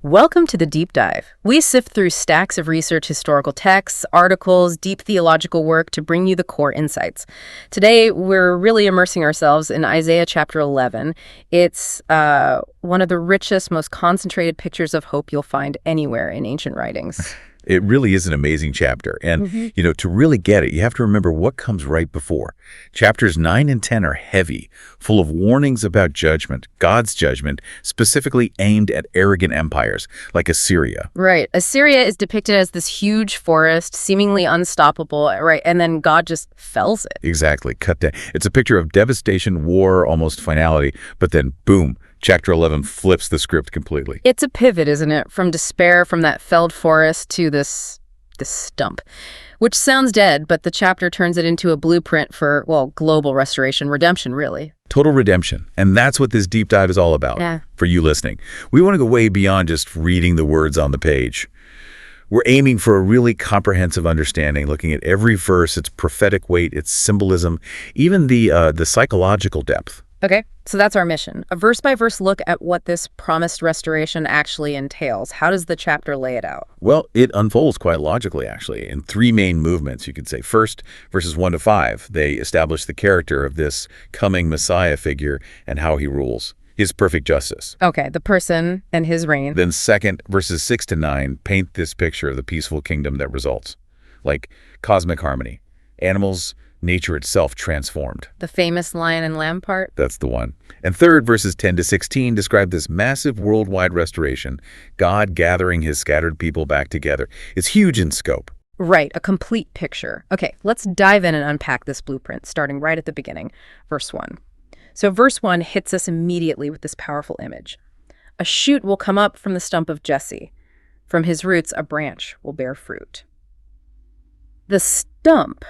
Welcome to the Deep Dive. We sift through stacks of research, historical texts, articles, deep theological work to bring you the core insights. Today, we're really immersing ourselves in Isaiah chapter 11. It's one of the richest, most concentrated pictures of hope you'll find anywhere in ancient writings. It really is an amazing chapter. And, to really get it, you have to remember what comes right before. Chapters 9 and 10 are heavy, full of warnings about judgment, God's judgment, specifically aimed at arrogant empires like Assyria. Right. Assyria is depicted as this huge forest, seemingly unstoppable, right? And then God just fells it. Exactly. Cut down. It's a picture of devastation, war, almost finality, but then boom. Chapter 11 flips the script completely. It's a pivot, isn't it? From despair, from that felled forest to this stump, which sounds dead, but the chapter turns it into a blueprint for, well, global restoration, redemption, really. Total redemption. And that's what this deep dive is all about for you listening. We want to go way beyond just reading the words on the page. We're aiming for a really comprehensive understanding, looking at every verse, its prophetic weight, its symbolism, even the psychological depth. Okay, so that's our mission. A verse-by-verse look at what this promised restoration actually entails. How does the chapter lay it out? Well, it unfolds quite logically, actually, in three main movements, you could say. First, verses 1 to 5, they establish the character of this coming Messiah figure and how he rules, his perfect justice. Okay, the person and his reign. Then second, verses 6 to 9, paint this picture of the peaceful kingdom that results, like cosmic harmony, animals, nature itself transformed. The famous lion and lamb part? That's the one. And third, verses 10 to 16 describe this massive worldwide restoration, God gathering his scattered people back together. It's huge in scope. Right, a complete picture. Okay, let's dive in and unpack this blueprint, starting right at the beginning, verse 1. So verse 1 hits us immediately with this powerful image. A shoot will come up from the stump of Jesse. From his roots, a branch will bear fruit. The stump.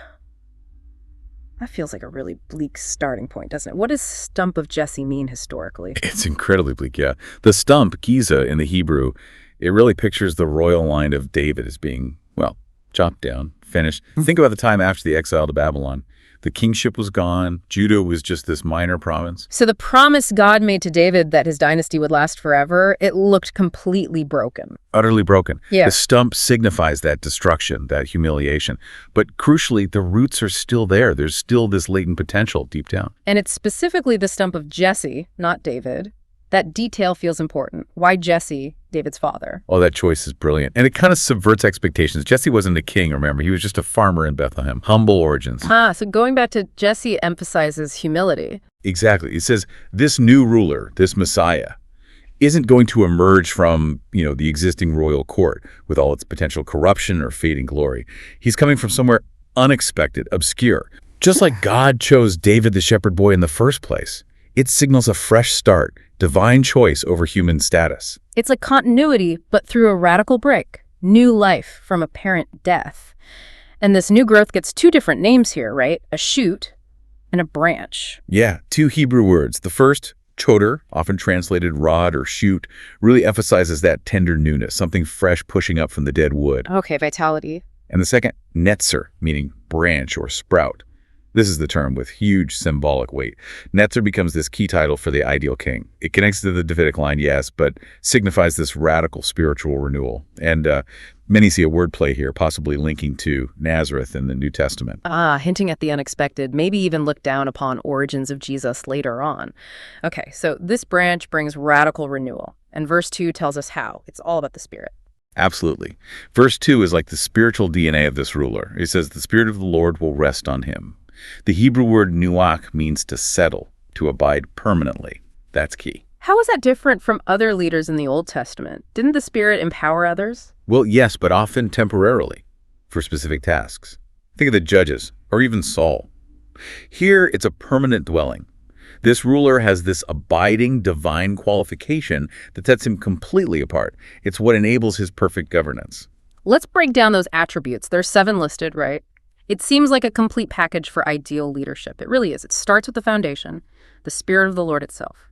That feels like a really bleak starting point, doesn't it? What does stump of Jesse mean historically? It's incredibly bleak, yeah. The stump, giza in the Hebrew, it really pictures the royal line of David as being, well, chopped down, finished. Think about the time after the exile to Babylon. The kingship was gone. Judah was just this minor province. So the promise God made to David that his dynasty would last forever, it looked completely broken. Utterly broken. Yeah. The stump signifies that destruction, that humiliation. But crucially, the roots are still there. There's still this latent potential deep down. And it's specifically the stump of Jesse, not David. That detail feels important. Why Jesse, David's father? Oh, that choice is brilliant. And it kind of subverts expectations. Jesse wasn't a king, remember. He was just a farmer in Bethlehem. Humble origins. So going back to Jesse emphasizes humility. Exactly. It says this new ruler, this Messiah, isn't going to emerge from, the existing royal court with all its potential corruption or fading glory. He's coming from somewhere unexpected, obscure. Just like God chose David the shepherd boy in the first place. It signals a fresh start, divine choice over human status. It's like continuity, but through a radical break. New life from apparent death. And this new growth gets two different names here, right? A shoot and a branch. Yeah, two Hebrew words. The first, choder, often translated rod or shoot, really emphasizes that tender newness, something fresh pushing up from the dead wood. Okay, vitality. And the second, netzer, meaning branch or sprout. This is the term with huge symbolic weight. Netzer becomes this key title for the ideal king. It connects to the Davidic line, yes, but signifies this radical spiritual renewal. And many see a wordplay here, possibly linking to Nazareth in the New Testament. Hinting at the unexpected, maybe even look down upon origins of Jesus later on. Okay, so this branch brings radical renewal. And verse 2 tells us how. It's all about the Spirit. Absolutely. Verse 2 is like the spiritual DNA of this ruler. It says, the Spirit of the Lord will rest on him. The Hebrew word nuach means to settle, to abide permanently. That's key. How is that different from other leaders in the Old Testament? Didn't the Spirit empower others? Well, yes, but often temporarily for specific tasks. Think of the judges, or even Saul. Here, it's a permanent dwelling. This ruler has this abiding divine qualification that sets him completely apart. It's what enables his perfect governance. Let's break down those attributes. There's 7 listed, right? It seems like a complete package for ideal leadership. It really is. It starts with the foundation, the Spirit of the Lord itself,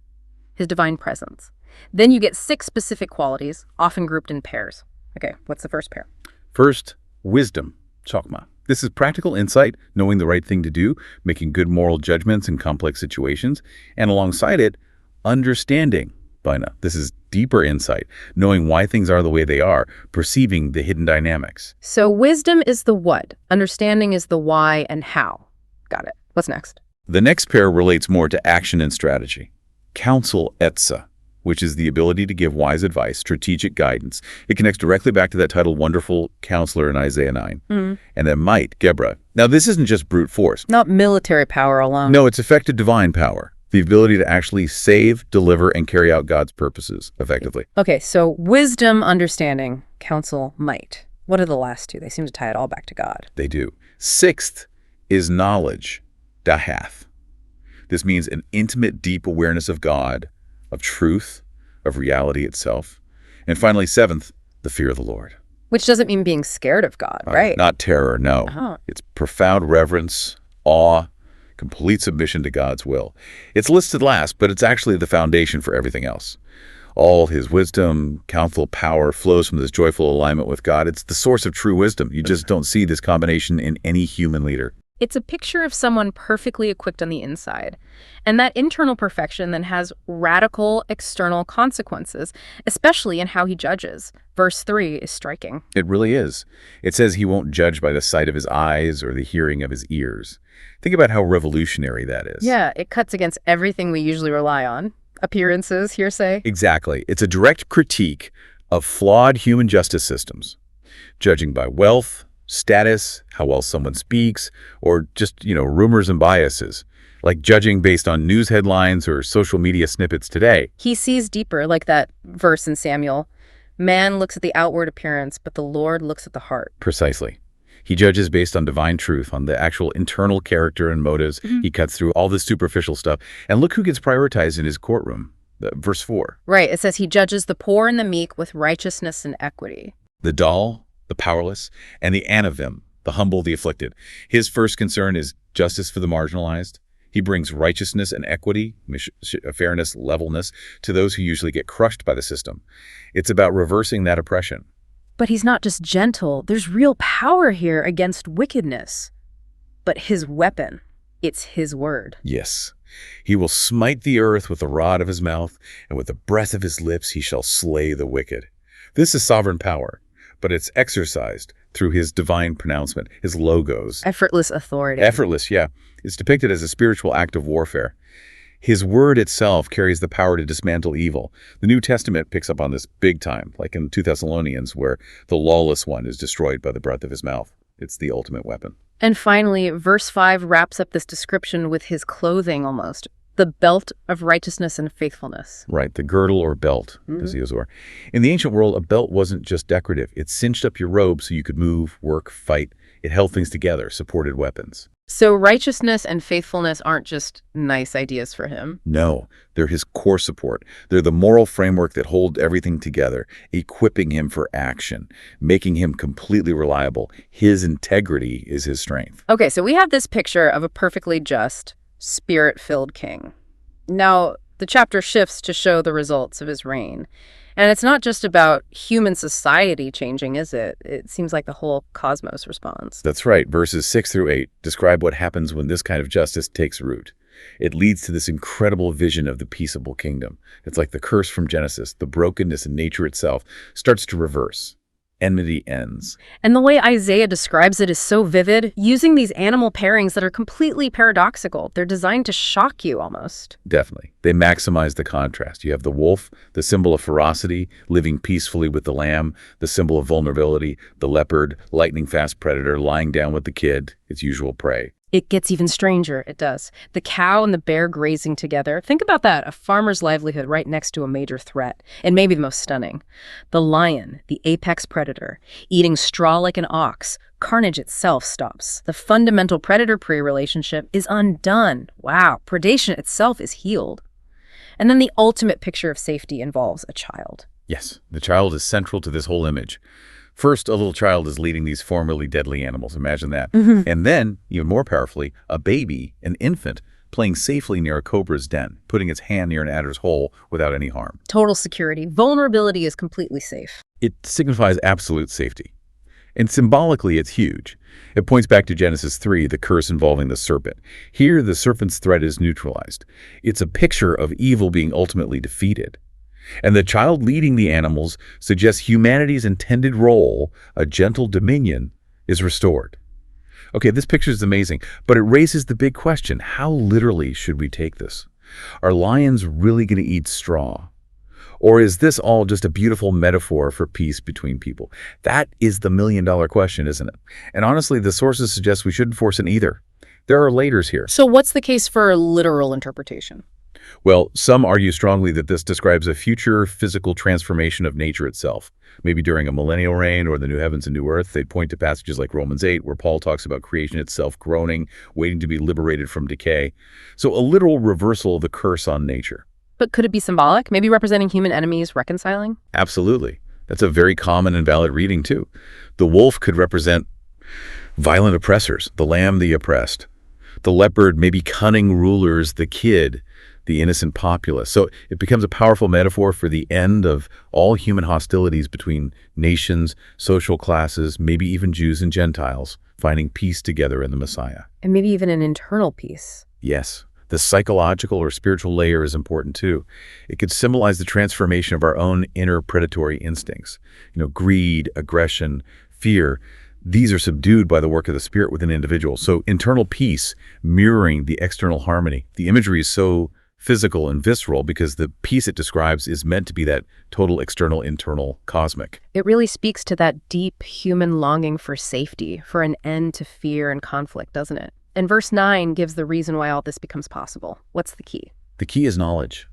his divine presence. Then you get 6 specific qualities, often grouped in pairs. Okay, what's the first pair? First, wisdom, chokmah. This is practical insight, knowing the right thing to do, making good moral judgments in complex situations, and alongside it, understanding, bina. This is deeper insight, knowing why things are the way they are, perceiving the hidden dynamics. So wisdom is the what, understanding is the why and how. Got it. What's next? The next pair relates more to action and strategy. Counsel etza, which is the ability to give wise advice, strategic guidance. It connects directly back to that title, Wonderful Counselor in Isaiah 9. And then might, Gebra. Now, this isn't just brute force. Not military power alone. No, it's effective divine power. The ability to actually save, deliver, and carry out God's purposes effectively. Okay, so wisdom, understanding, counsel, might. What are the last two? They seem to tie it all back to God. They do. Sixth is knowledge, dahath. This means an intimate, deep awareness of God, of truth, of reality itself. And finally, seventh, the fear of the Lord. Which doesn't mean being scared of God, right? Not terror, no. It's profound reverence, awe, complete submission to God's will. It's listed last, but it's actually the foundation for everything else. All his wisdom, counsel, power flows from this joyful alignment with God. It's the source of true wisdom. You just don't see this combination in any human leader. It's a picture of someone perfectly equipped on the inside. And that internal perfection then has radical external consequences, especially in how he judges. Verse 3 is striking. It really is. It says he won't judge by the sight of his eyes or the hearing of his ears. Think about how revolutionary that is. Yeah, it cuts against everything we usually rely on. Appearances, hearsay. Exactly. It's a direct critique of flawed human justice systems. Judging by wealth, status, how well someone speaks, or just, rumors and biases, like judging based on news headlines or social media snippets today. He sees deeper, like that verse in Samuel. Man looks at the outward appearance, but the Lord looks at the heart. Precisely. He judges based on divine truth, on the actual internal character and motives. He cuts through all this superficial stuff. And look who gets prioritized in his courtroom. Verse 4. Right. It says he judges the poor and the meek with righteousness and equity. The dull, the powerless, and the anavim, the humble, the afflicted. His first concern is justice for the marginalized. He brings righteousness and equity, fairness, levelness to those who usually get crushed by the system. It's about reversing that oppression. But he's not just gentle. There's real power here against wickedness. But his weapon, it's his word. Yes. He will smite the earth with the rod of his mouth, and with the breath of his lips he shall slay the wicked. This is sovereign power, but it's exercised through his divine pronouncement, his logos. Effortless authority. Effortless, yeah. It's depicted as a spiritual act of warfare. His word itself carries the power to dismantle evil. The New Testament picks up on this big time, like in 2 Thessalonians, where the lawless one is destroyed by the breath of his mouth. It's the ultimate weapon. And finally, verse 5 wraps up this description with his clothing almost. The belt of righteousness and faithfulness. Right, the girdle or belt, as the Azor. In the ancient world, a belt wasn't just decorative. It cinched up your robe so you could move, work, fight. It held things together, supported weapons. So righteousness and faithfulness aren't just nice ideas for him. No, they're his core support. They're the moral framework that holds everything together, equipping him for action, making him completely reliable. His integrity is his strength. Okay, so we have this picture of a perfectly just, spirit-filled king. Now, the chapter shifts to show the results of his reign. And it's not just about human society changing, is it? It seems like the whole cosmos responds. That's right. Verses 6 through 8 describe what happens when this kind of justice takes root. It leads to this incredible vision of the peaceable kingdom. It's like the curse from Genesis. The brokenness in nature itself starts to reverse. Enmity ends. And the way Isaiah describes it is so vivid, using these animal pairings that are completely paradoxical. They're designed to shock you almost. Definitely. They maximize the contrast. You have the wolf, the symbol of ferocity, living peacefully with the lamb, the symbol of vulnerability, the leopard, lightning-fast predator, lying down with the kid, its usual prey. It gets even stranger, it does. The cow and the bear grazing together. Think about that, a farmer's livelihood right next to a major threat, and maybe the most stunning. The lion, the apex predator, eating straw like an ox. Carnage itself stops. The fundamental predator-prey relationship is undone. Wow, predation itself is healed. And then the ultimate picture of safety involves a child. Yes, the child is central to this whole image. First, a little child is leading these formerly deadly animals. Imagine that. And then, even more powerfully, a baby, an infant, playing safely near a cobra's den, putting its hand near an adder's hole without any harm. Total security. Vulnerability is completely safe. It signifies absolute safety. And symbolically, it's huge. It points back to Genesis 3, the curse involving the serpent. Here, the serpent's threat is neutralized. It's a picture of evil being ultimately defeated. And the child leading the animals suggests humanity's intended role, a gentle dominion, is restored. Okay, this picture is amazing, but it raises the big question: how literally should we take this? Are lions really going to eat straw? Or is this all just a beautiful metaphor for peace between people? That is the million-dollar question, isn't it? And honestly, the sources suggest we shouldn't force an either. There are layers here. So what's the case for literal interpretation? Well, some argue strongly that this describes a future physical transformation of nature itself. Maybe during a millennial reign or the new heavens and new earth, they'd point to passages like Romans 8, where Paul talks about creation itself groaning, waiting to be liberated from decay. So a literal reversal of the curse on nature. But could it be symbolic, maybe representing human enemies reconciling? Absolutely. That's a very common and valid reading, too. The wolf could represent violent oppressors, the lamb, the oppressed. The leopard, maybe cunning rulers, the kid, the innocent populace. So it becomes a powerful metaphor for the end of all human hostilities between nations, social classes, maybe even Jews and Gentiles, finding peace together in the Messiah. And maybe even an internal peace. Yes. The psychological or spiritual layer is important too. It could symbolize the transformation of our own inner predatory instincts. Greed, aggression, fear. These are subdued by the work of the Spirit within individuals. So internal peace mirroring the external harmony. The imagery is so physical and visceral because the peace it describes is meant to be that total external, internal, cosmic. It really speaks to that deep human longing for safety, for an end to fear and conflict, doesn't it? And verse 9 gives the reason why all this becomes possible. What's the key? The key is knowledge.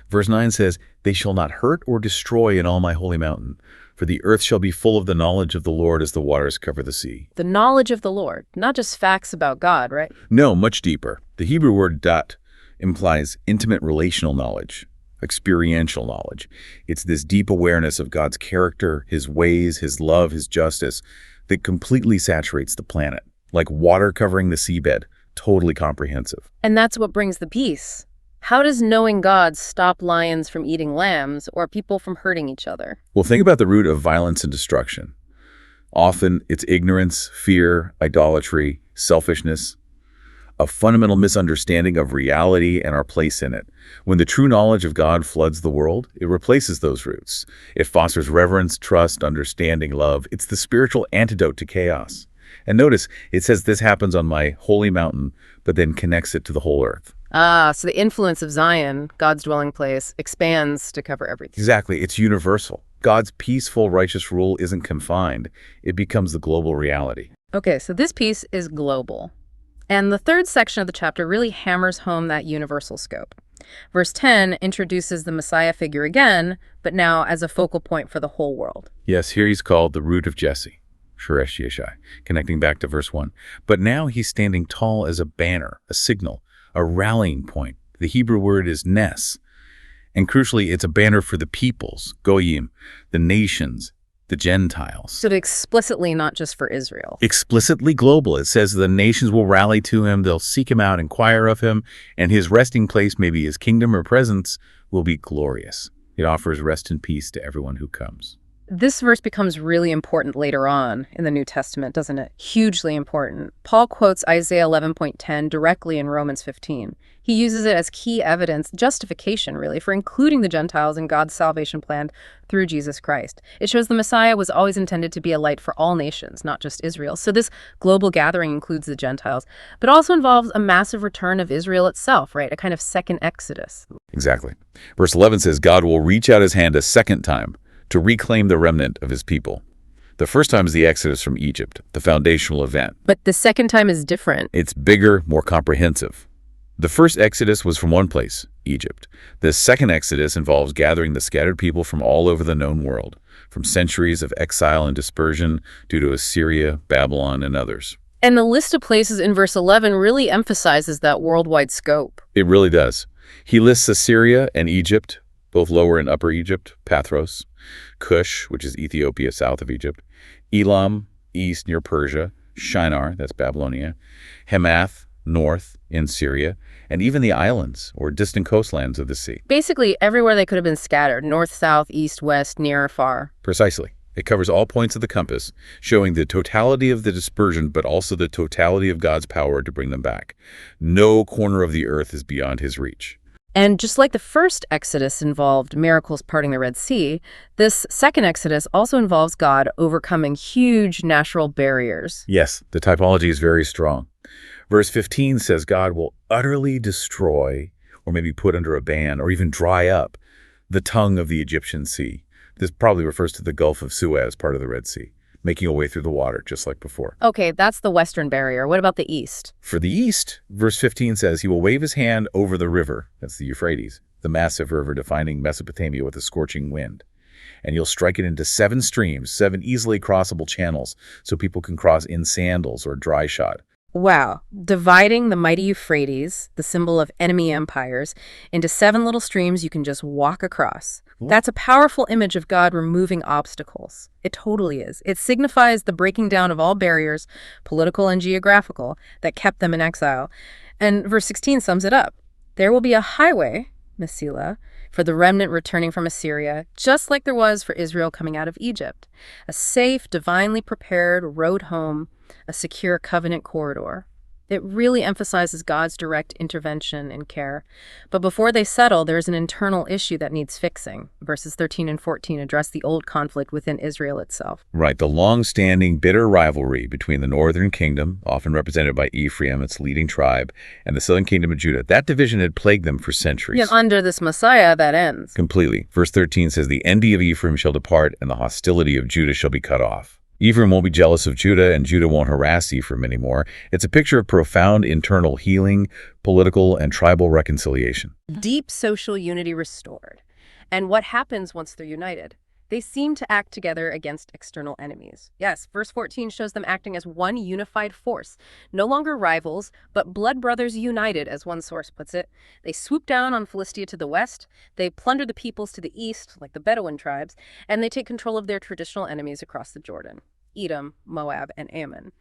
Verse 9 says, "They shall not hurt or destroy in all my holy mountain, for the earth shall be full of the knowledge of the Lord as the waters cover the sea." The knowledge of the Lord, not just facts about God, right? No, much deeper. The Hebrew word dat implies intimate relational knowledge, experiential knowledge. It's this deep awareness of God's character, his ways, his love, his justice that completely saturates the planet, like water covering the seabed, totally comprehensive. And that's what brings the peace. How does knowing God stop lions from eating lambs or people from hurting each other? Well, think about the root of violence and destruction. Often it's ignorance, fear, idolatry, selfishness, a fundamental misunderstanding of reality and our place in it. When the true knowledge of God floods the world, it replaces those roots. It fosters reverence, trust, understanding, love. It's the spiritual antidote to chaos. And notice, it says this happens on my holy mountain, but then connects it to the whole earth. So the influence of Zion, God's dwelling place, expands to cover everything. Exactly. It's universal. God's peaceful, righteous rule isn't confined. It becomes the global reality. Okay, so this piece is global. And the third section of the chapter really hammers home that universal scope. Verse 10 introduces the Messiah figure again, but now as a focal point for the whole world. Yes, here he's called the root of Jesse, Sheresh Yeshai, connecting back to verse 1. But now he's standing tall as a banner, a signal, a rallying point. The Hebrew word is nes. And crucially, it's a banner for the peoples, goyim, the nations, the Gentiles. So explicitly not just for Israel. Explicitly global. It says the nations will rally to him, they'll seek him out, inquire of him, and his resting place, maybe his kingdom or presence, will be glorious. It offers rest and peace to everyone who comes. This verse becomes really important later on in the New Testament, doesn't it? Hugely important. Paul quotes Isaiah 11.10 directly in Romans 15. He uses it as key evidence, justification really, for including the Gentiles in God's salvation plan through Jesus Christ. It shows the Messiah was always intended to be a light for all nations, not just Israel. So this global gathering includes the Gentiles, but also involves a massive return of Israel itself, right? A kind of second Exodus. Exactly. Verse 11 says, God will reach out his hand a second time to reclaim the remnant of his people. The first time is the Exodus from Egypt, the foundational event. But the second time is different. It's bigger, more comprehensive. The first Exodus was from one place, Egypt. The second Exodus involves gathering the scattered people from all over the known world, from centuries of exile and dispersion due to Assyria, Babylon, and others. And the list of places in verse 11 really emphasizes that worldwide scope. It really does. He lists Assyria and Egypt, both Lower and Upper Egypt, Pathros, Cush, which is Ethiopia south of Egypt, Elam, east near Persia, Shinar, that's Babylonia, Hamath, north in Syria, and even the islands or distant coastlands of the sea. Basically everywhere they could have been scattered, north, south, east, west, near or far. Precisely. It covers all points of the compass, showing the totality of the dispersion, but also the totality of God's power to bring them back. No corner of the earth is beyond his reach. And just like the first Exodus involved miracles parting the Red Sea, this second Exodus also involves God overcoming huge natural barriers. Yes, the typology is very strong. Verse 15 says God will utterly destroy, or maybe put under a ban, or even dry up, the tongue of the Egyptian sea. This probably refers to the Gulf of Suez, part of the Red Sea, making a way through the water, just like before. Okay, that's the western barrier. What about the east? For the east, verse 15 says, he will wave his hand over the river, that's the Euphrates, the massive river defining Mesopotamia with a scorching wind. And you'll strike it into 7 streams, 7 easily crossable channels, so people can cross in sandals or dry shod. Wow, dividing the mighty Euphrates, the symbol of enemy empires, into 7 little streams you can just walk across. That's a powerful image of God removing obstacles. It totally is. It signifies the breaking down of all barriers, political and geographical, that kept them in exile. And verse 16 sums it up. There will be a highway, Messilah, for the remnant returning from Assyria, just like there was for Israel coming out of Egypt. A safe, divinely prepared road home, a secure covenant corridor. It really emphasizes God's direct intervention and care. But before they settle, there's an internal issue that needs fixing. Verses 13 and 14 address the old conflict within Israel itself. Right, the long-standing bitter rivalry between the northern kingdom, often represented by Ephraim, its leading tribe, and the southern kingdom of Judah. That division had plagued them for centuries. Yet under this Messiah, that ends. Completely. Verse 13 says, the envy of Ephraim shall depart, and the hostility of Judah shall be cut off. Ephraim won't be jealous of Judah, and Judah won't harass Ephraim anymore. It's a picture of profound internal healing, political and tribal reconciliation. Deep social unity restored. And what happens once they're united? They seem to act together against external enemies. Yes, verse 14 shows them acting as one unified force. No longer rivals, but blood brothers united, as one source puts it. They swoop down on Philistia to the west, they plunder the peoples to the east, like the Bedouin tribes, and they take control of their traditional enemies across the Jordan. Edom, Moab, and Ammon.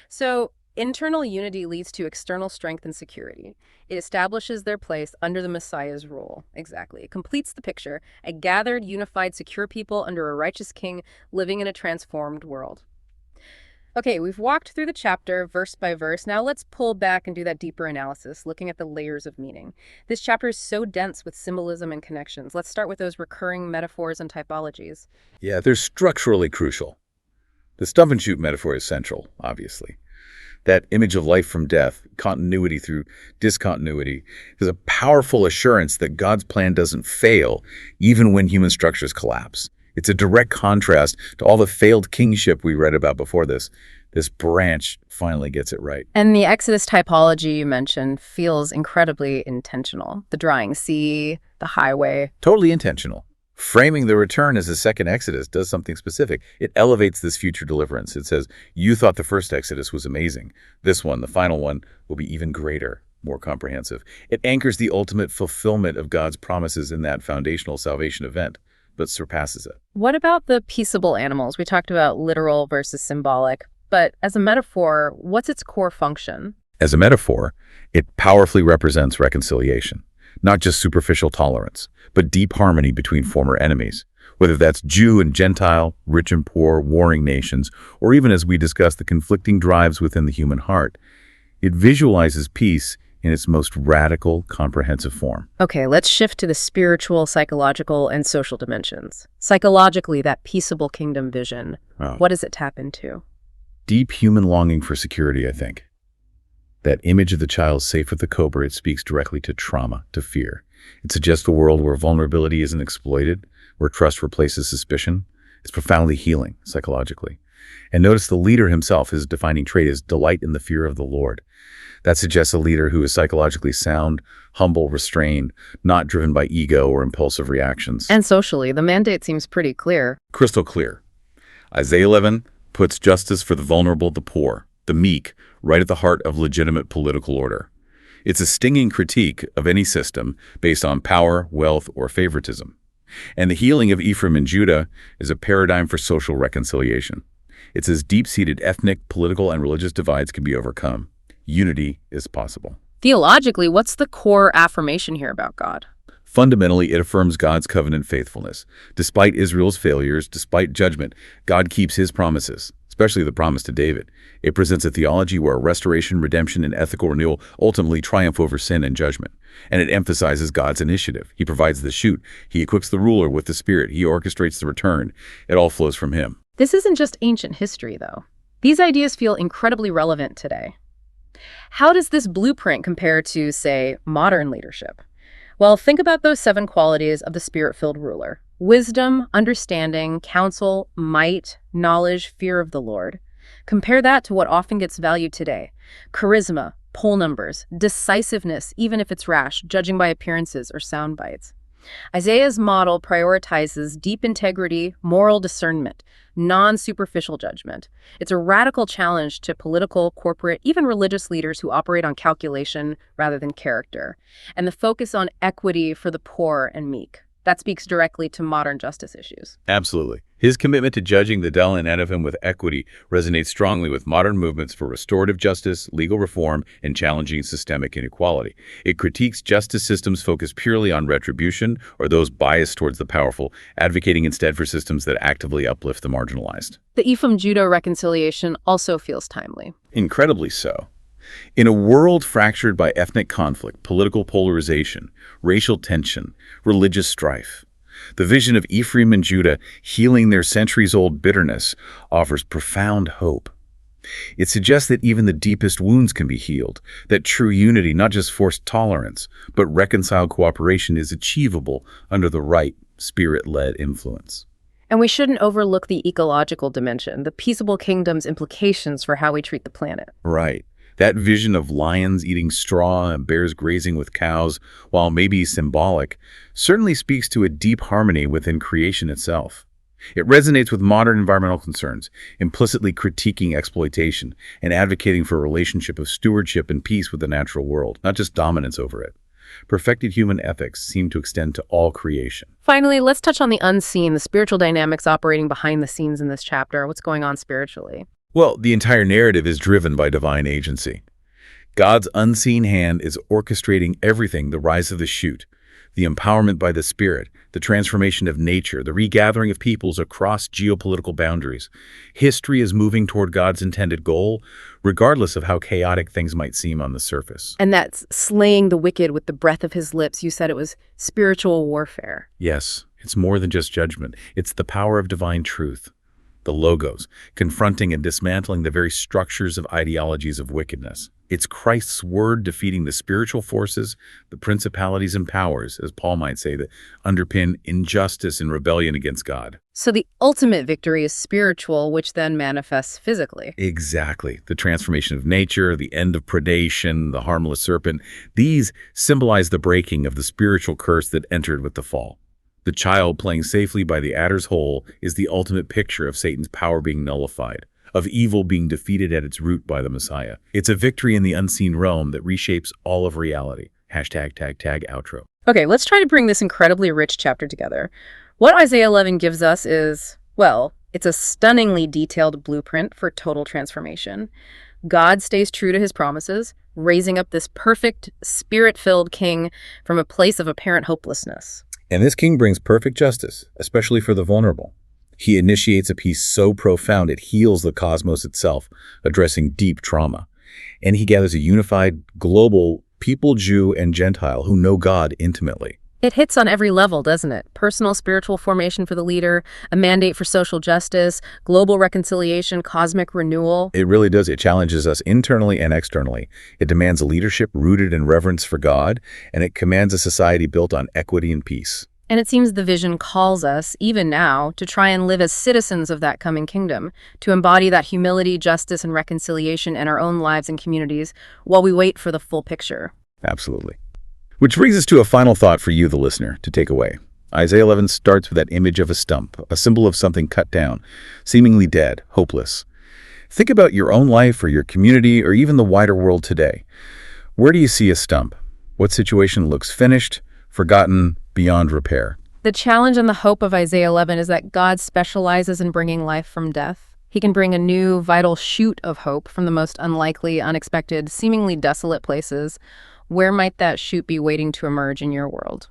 So internal unity leads to external strength and security. It establishes their place under the Messiah's rule. Exactly. It completes the picture, a gathered, unified, secure people under a righteous king living in a transformed world. Okay, we've walked through the chapter verse by verse. Now let's pull back and do that deeper analysis, looking at the layers of meaning. This chapter is so dense with symbolism and connections. Let's start with those recurring metaphors and typologies. Yeah, they're structurally crucial. The stump and shoot metaphor is central, obviously. That image of life from death, continuity through discontinuity, is a powerful assurance that God's plan doesn't fail, even when human structures collapse. It's a direct contrast to all the failed kingship we read about before this. This branch finally gets it right. And the Exodus typology you mentioned feels incredibly intentional. The drying sea, the highway. Totally intentional. Framing the return as a second Exodus does something specific. It elevates this future deliverance. It says, you thought the first Exodus was amazing. This one, the final one, will be even greater, more comprehensive. It anchors the ultimate fulfillment of God's promises in that foundational salvation event, but surpasses it. What about the peaceable animals? We talked about literal versus symbolic, but as a metaphor, what's its core function? As a metaphor, it powerfully represents reconciliation. Not just superficial tolerance, but deep harmony between former enemies, whether that's Jew and Gentile, rich and poor, warring nations, or even as we discuss the conflicting drives within the human heart. It visualizes peace in its most radical, comprehensive form. Okay, let's shift to the spiritual, psychological, and social dimensions. Psychologically, that peaceable kingdom vision, what does it tap into? Deep human longing for security, I think. That image of the child safe with the cobra, it speaks directly to trauma, to fear. It suggests a world where vulnerability isn't exploited, where trust replaces suspicion. It's profoundly healing, psychologically. And notice the leader himself, his defining trait is delight in the fear of the Lord. That suggests a leader who is psychologically sound, humble, restrained, not driven by ego or impulsive reactions. And socially, the mandate seems pretty clear. Crystal clear. Isaiah 11 puts justice for the vulnerable, the poor, the meek, right at the heart of legitimate political order. It's a stinging critique of any system based on power, wealth, or favoritism. And the healing of Ephraim and Judah is a paradigm for social reconciliation. It's as deep-seated ethnic, political, and religious divides can be overcome. Unity is possible. Theologically, what's the core affirmation here about God? Fundamentally, it affirms God's covenant faithfulness. Despite Israel's failures, despite judgment, God keeps his promises. especially the promise to David. It presents a theology where restoration, redemption, and ethical renewal ultimately triumph over sin and judgment. And it emphasizes God's initiative. He provides the shoot. He equips the ruler with the Spirit. He orchestrates the return. It all flows from him. This isn't just ancient history, though. These ideas feel incredibly relevant today. How does this blueprint compare to, say, modern leadership? Well, think about those 7 qualities of the Spirit-filled ruler. Wisdom, understanding, counsel, might, knowledge, fear of the Lord. Compare that to what often gets valued today. Charisma, poll numbers, decisiveness, even if it's rash, judging by appearances or sound bites. Isaiah's model prioritizes deep integrity, moral discernment, non-superficial judgment. It's a radical challenge to political, corporate, even religious leaders who operate on calculation rather than character. And the focus on equity for the poor and meek. That speaks directly to modern justice issues. Absolutely. His commitment to judging the dull and Anavim with equity resonates strongly with modern movements for restorative justice, legal reform, and challenging systemic inequality. It critiques justice systems focused purely on retribution or those biased towards the powerful, advocating instead for systems that actively uplift the marginalized. The Ephraim-Judah reconciliation also feels timely. Incredibly so. In a world fractured by ethnic conflict, political polarization, racial tension, religious strife, the vision of Ephraim and Judah healing their centuries-old bitterness offers profound hope. It suggests that even the deepest wounds can be healed, that true unity, not just forced tolerance, but reconciled cooperation is achievable under the right, spirit-led influence. And we shouldn't overlook the ecological dimension, the Peaceable Kingdom's implications for how we treat the planet. Right. That vision of lions eating straw and bears grazing with cows, while maybe symbolic, certainly speaks to a deep harmony within creation itself. It resonates with modern environmental concerns, implicitly critiquing exploitation and advocating for a relationship of stewardship and peace with the natural world, not just dominance over it. Perfected human ethics seem to extend to all creation. Finally, let's touch on the unseen, the spiritual dynamics operating behind the scenes in this chapter. What's going on spiritually? Well, the entire narrative is driven by divine agency. God's unseen hand is orchestrating everything: the rise of the shoot, the empowerment by the Spirit, the transformation of nature, the regathering of peoples across geopolitical boundaries. History is moving toward God's intended goal, regardless of how chaotic things might seem on the surface. And that's slaying the wicked with the breath of his lips. You said it was spiritual warfare. Yes, it's more than just judgment. It's the power of divine truth. The logos, confronting and dismantling the very structures of ideologies of wickedness. It's Christ's word defeating the spiritual forces, the principalities and powers, as Paul might say, that underpin injustice and rebellion against God. So the ultimate victory is spiritual, which then manifests physically. Exactly. The transformation of nature, the end of predation, the harmless serpent, these symbolize the breaking of the spiritual curse that entered with the fall. The child playing safely by the adder's hole is the ultimate picture of Satan's power being nullified, of evil being defeated at its root by the Messiah. It's a victory in the unseen realm that reshapes all of reality. #outro. Okay, let's try to bring this incredibly rich chapter together. What Isaiah 11 gives us is, well, it's a stunningly detailed blueprint for total transformation. God stays true to his promises, raising up this perfect, spirit-filled king from a place of apparent hopelessness. And this king brings perfect justice, especially for the vulnerable. He initiates a peace so profound it heals the cosmos itself, addressing deep trauma. And he gathers a unified, global people, Jew and Gentile, who know God intimately. It hits on every level, doesn't it? Personal spiritual formation for the leader, a mandate for social justice, global reconciliation, cosmic renewal. It really does. It challenges us internally and externally. It demands a leadership rooted in reverence for God, and it commands a society built on equity and peace. And it seems the vision calls us, even now, to try and live as citizens of that coming kingdom, to embody that humility, justice, and reconciliation in our own lives and communities while we wait for the full picture. Absolutely. Which brings us to a final thought for you, the listener, to take away. Isaiah 11 starts with that image of a stump, a symbol of something cut down, seemingly dead, hopeless. Think about your own life or your community or even the wider world today. Where do you see a stump? What situation looks finished, forgotten, beyond repair? The challenge and the hope of Isaiah 11 is that God specializes in bringing life from death. He can bring a new, vital shoot of hope from the most unlikely, unexpected, seemingly desolate places. Where might that shoot be waiting to emerge in your world?